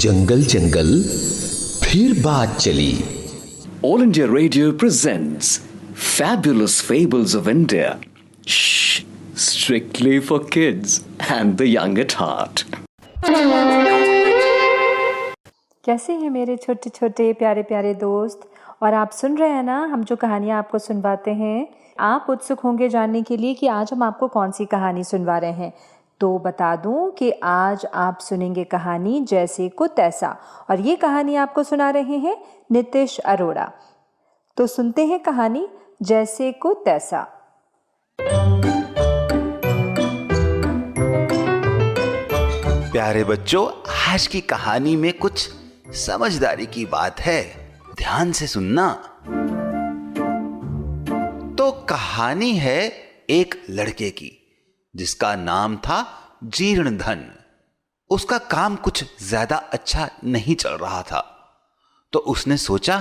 जंगल जंगल फिर बात चली। All India Radio presents Fabulous Fables of India. Shh, strictly for kids and the young at heart. कैसे हैं मेरे छोटे छोटे प्यारे प्यारे दोस्त। और आप सुन रहे हैं ना, हम जो कहानियाँ आपको सुनवाते हैं, आप उत्सुक होंगे जानने के लिए कि आज हम आपको कौन सी कहानी सुनवा रहे हैं। तो बता दूं कि आज आप सुनेंगे कहानी जैसे को तैसा, और ये कहानी आपको सुना रहे हैं नितिश अरोड़ा। तो सुनते हैं कहानी जैसे को तैसा। प्यारे बच्चों, आज की कहानी में कुछ समझदारी की बात है, ध्यान से सुनना। तो कहानी है एक लड़के की जिसका नाम था जीर्णधन। उसका काम कुछ ज्यादा अच्छा नहीं चल रहा था, तो उसने सोचा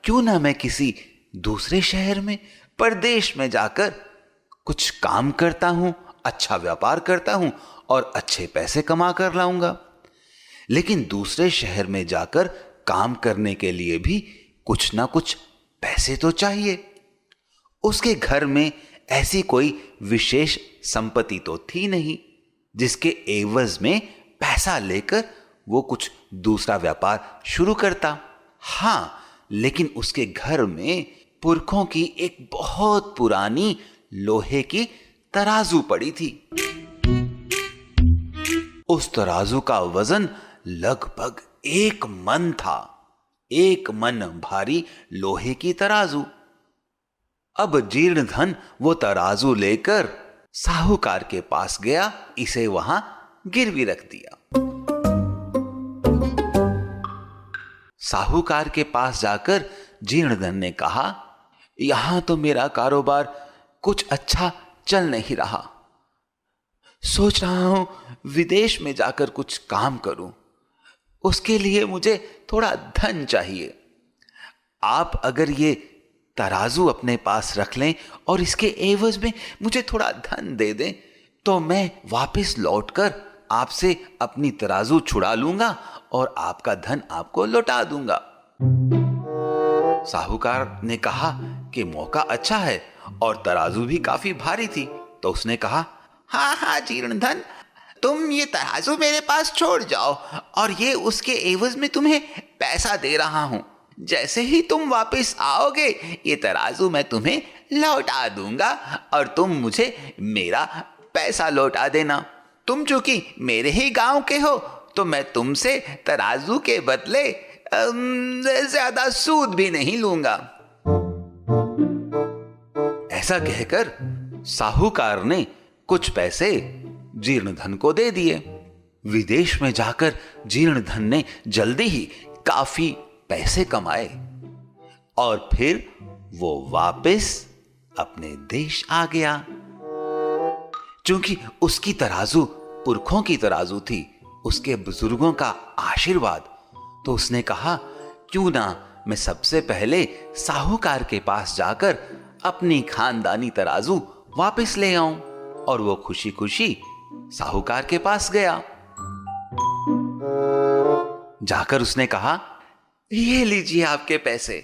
क्यों ना मैं किसी दूसरे शहर में, परदेश में जाकर कुछ काम करता हूं, अच्छा व्यापार करता हूं और अच्छे पैसे कमा कर लाऊंगा। लेकिन दूसरे शहर में जाकर काम करने के लिए भी कुछ ना कुछ पैसे तो चाहिए। उसके घर में ऐसी कोई विशेष संपत्ति तो थी नहीं जिसके एवज में पैसा लेकर वो कुछ दूसरा व्यापार शुरू करता। हां, लेकिन उसके घर में पुरखों की एक बहुत पुरानी लोहे की तराजू पड़ी थी। उस तराजू का वजन लगभग 1 मन था। 1 मन भारी लोहे की तराजू। अब जीर्णधन वो तराजू लेकर साहूकार के पास गया, इसे वहां गिरवी रख दिया। साहूकार के पास जाकर जीर्णधन ने कहा, यहां तो मेरा कारोबार कुछ अच्छा चल नहीं रहा। सोच रहा हूं विदेश में जाकर कुछ काम करूं। उसके लिए मुझे थोड़ा धन चाहिए। आप अगर ये तराजू अपने पास रख लें और इसके एवज में मुझे थोड़ा धन दे दें, तो मैं वापस लौटकर आपसे अपनी तराजू छुड़ा लूंगा और आपका धन आपको लौटा दूंगा। साहूकार ने कहा कि मौका अच्छा है और तराजू भी काफी भारी थी, तो उसने कहा, हाँ जीर्णधन, तुम ये तराजू मेरे पास छोड़ जाओ और ये उसके एवज में तुम्हें पैसा दे रहा हूं। जैसे ही तुम वापस आओगे ये तराजू मैं तुम्हें लौटा दूंगा और तुम मुझे मेरा पैसा लौटा देना। तुम चूंकि मेरे ही गांव के हो तो मैं तुमसे तराजू के बदले ज्यादा सूद भी नहीं लूंगा। ऐसा कहकर साहूकार ने कुछ पैसे जीर्णधन को दे दिए। विदेश में जाकर जीर्णधन ने जल्दी ही काफी पैसे कमाए और फिर वो वापस अपने देश आ गया। क्योंकि उसकी तराजू पुरखों की तराजू थी, उसके बुजुर्गों का आशीर्वाद, तो उसने कहा, क्यों ना मैं सबसे पहले साहूकार के पास जाकर अपनी खानदानी तराजू वापस ले आऊं। और वो खुशी खुशी साहूकार के पास गया। जाकर उसने कहा, ये लीजिए आपके पैसे।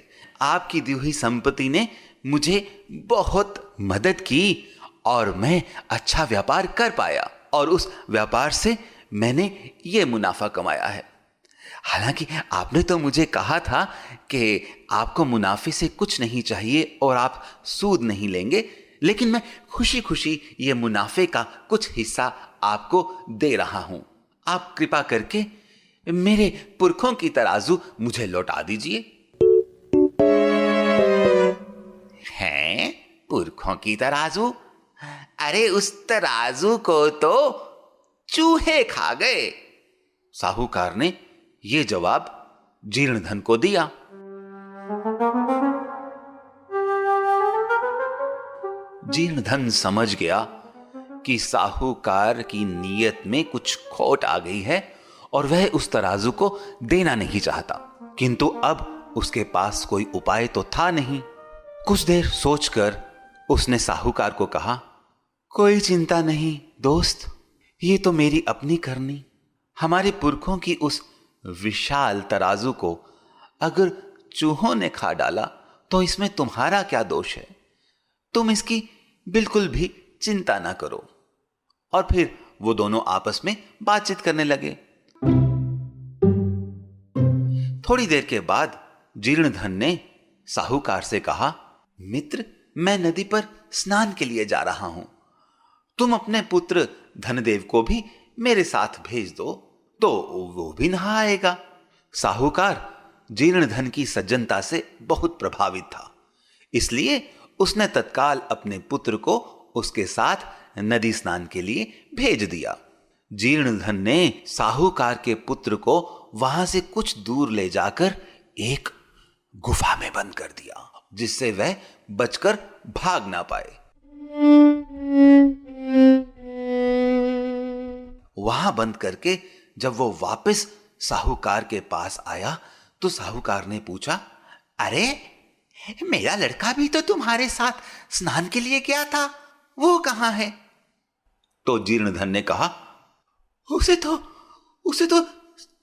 आपकी दी हुई संपत्ति ने मुझे बहुत मदद की और मैं अच्छा व्यापार कर पाया और उस व्यापार से मैंने ये मुनाफा कमाया है। हालांकि आपने तो मुझे कहा था कि आपको मुनाफे से कुछ नहीं चाहिए और आप सूद नहीं लेंगे, लेकिन मैं खुशी खुशी ये मुनाफे का कुछ हिस्सा आपको दे रहा हूं। आप कृपा करके मेरे पुरखों की तराजू मुझे लौटा दीजिए। हैं? पुरखों की तराजू? अरे उस तराजू को तो चूहे खा गए। साहूकार ने यह जवाब जीर्णधन को दिया। जीर्णधन समझ गया कि साहूकार की नीयत में कुछ खोट आ गई है और वह उस तराजू को देना नहीं चाहता, किंतु अब उसके पास कोई उपाय तो था नहीं। कुछ देर सोचकर उसने साहूकार को कहा, कोई चिंता नहीं दोस्त, ये तो मेरी अपनी करनी, हमारे पुरखों की उस विशाल तराजू को अगर चूहों ने खा डाला तो इसमें तुम्हारा क्या दोष है? तुम इसकी बिल्कुल भी चिंता ना करो। और फिर वो दोनों आपस में बातचीत करने लगे। थोड़ी देर के बाद जीर्णधन ने साहूकार से कहा, मित्र, मैं नदी पर स्नान के लिए जा रहा हूं। तुम अपने पुत्र धनदेव को भी मेरे साथ भेज दो तो वो भी नहा आएगा। साहूकार जीर्णधन की सज्जनता से बहुत प्रभावित था, इसलिए उसने तत्काल अपने पुत्र को उसके साथ नदी स्नान के लिए भेज दिया। जीर्णधन ने साहूकार के पुत्र को वहां से कुछ दूर ले जाकर एक गुफा में बंद कर दिया, जिससे वह बचकर भाग ना पाए। वहां बंद करके जब वो वापस साहूकार के पास आया तो साहूकार ने पूछा, अरे मेरा लड़का भी तो तुम्हारे साथ स्नान के लिए गया था, वो कहां है? तो जीर्णधन ने कहा, उसे तो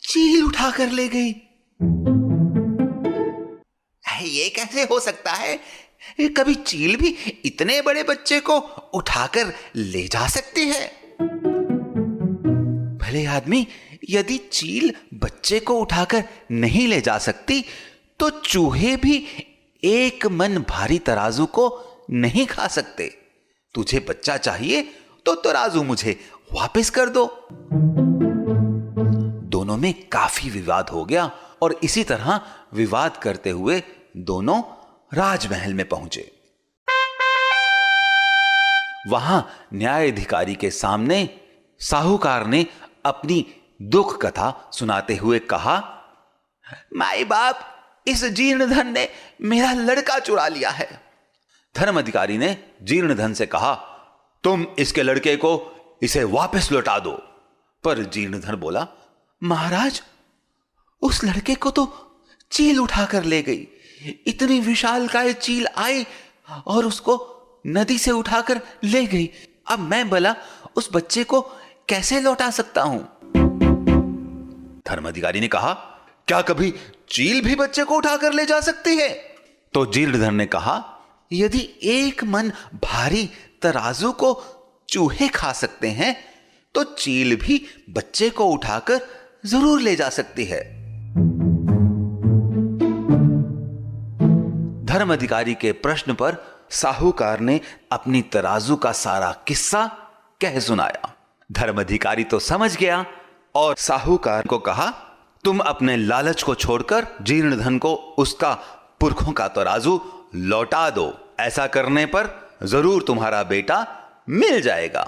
चील उठा कर ले गई। ये कैसे हो सकता है? कभी चील भी इतने बड़े बच्चे को उठाकर ले जा सकती है? भले आदमी, यदि चील बच्चे को उठाकर नहीं ले जा सकती तो चूहे भी एक मन भारी तराजू को नहीं खा सकते। तुझे बच्चा चाहिए तो तराजू मुझे वापस कर दो। दोनों में काफी विवाद हो गया और इसी तरह विवाद करते हुए दोनों राजमहल में पहुंचे। वहां न्यायाधिकारी के सामने साहूकार ने अपनी दुख कथा सुनाते हुए कहा, माई बाप, इस जीर्णधन ने मेरा लड़का चुरा लिया है। धर्म अधिकारी ने जीर्णधन से कहा, तुम इसके लड़के को इसे वापस लौटा दो। पर जीर्णधन बोला, महाराज, उस लड़के को तो चील उठाकर ले गई। इतनी विशालकाय चील आई और उसको नदी से उठाकर ले गई। अब मैं भला उस बच्चे को कैसे लौटा सकता हूं? धर्म अधिकारी ने कहा, क्या कभी चील भी बच्चे को उठाकर ले जा सकती है? तो जीर्णधन ने कहा, यदि एक मन भारी तराजू को चूहे खा सकते हैं तो चील भी बच्चे को उठाकर जरूर ले जा सकती है। धर्म अधिकारी के प्रश्न पर साहूकार ने अपनी तराजू का सारा किस्सा कह सुनाया। धर्म अधिकारी तो समझ गया और साहूकार को कहा, तुम अपने लालच को छोड़कर जीर्णधन को उसका पुरखों का तराजू लौटा दो। ऐसा करने पर जरूर तुम्हारा बेटा मिल जाएगा।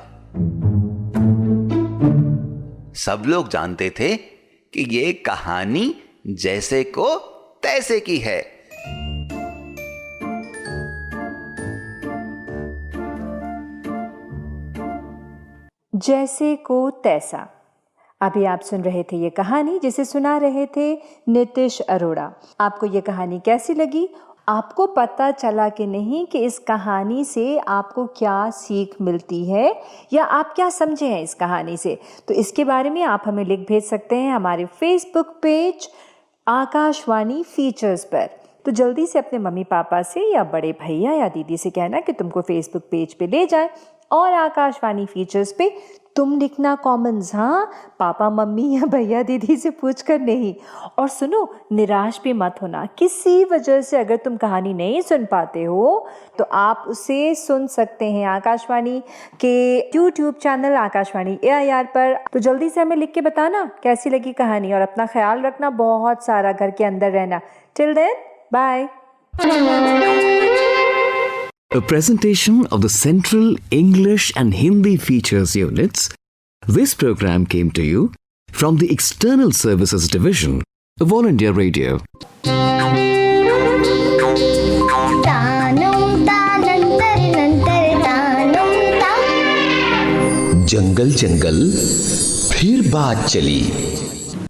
सब लोग जानते थे कि ये कहानी जैसे को तैसे की है। जैसे को तैसा। अभी आप सुन रहे थे ये कहानी, जिसे सुना रहे थे नितिश अरोड़ा। आपको ये कहानी कैसी लगी? आपको पता चला कि नहीं कि इस कहानी से आपको क्या सीख मिलती है या आप क्या समझे हैं इस कहानी से? तो इसके बारे में आप हमें लिख भेज सकते हैं हमारे फेसबुक पेज आकाशवाणी फीचर्स पर। तो जल्दी से अपने मम्मी पापा से या बड़े भैया या दीदी से कहना कि तुमको फेसबुक पेज पे ले जाए और आकाशवाणी फीचर्स पे तुम लिखना कमेंट्स, हाँ, पापा मम्मी या भैया दीदी से पूछ कर नहीं। और सुनो, निराश भी मत होना। किसी वजह से अगर तुम कहानी नहीं सुन पाते हो तो आप उसे सुन सकते हैं आकाशवाणी के YouTube चैनल आकाशवाणी AIR पर। तो जल्दी से हमें लिख के बताना कैसी लगी कहानी और अपना ख्याल रखना, बहुत सारा घर के अंदर रहना। Till then, bye. A presentation of the Central English and Hindi Features Units. This program came to you from the External Services Division of All India Radio. जंगल जंगल फिर बात चली।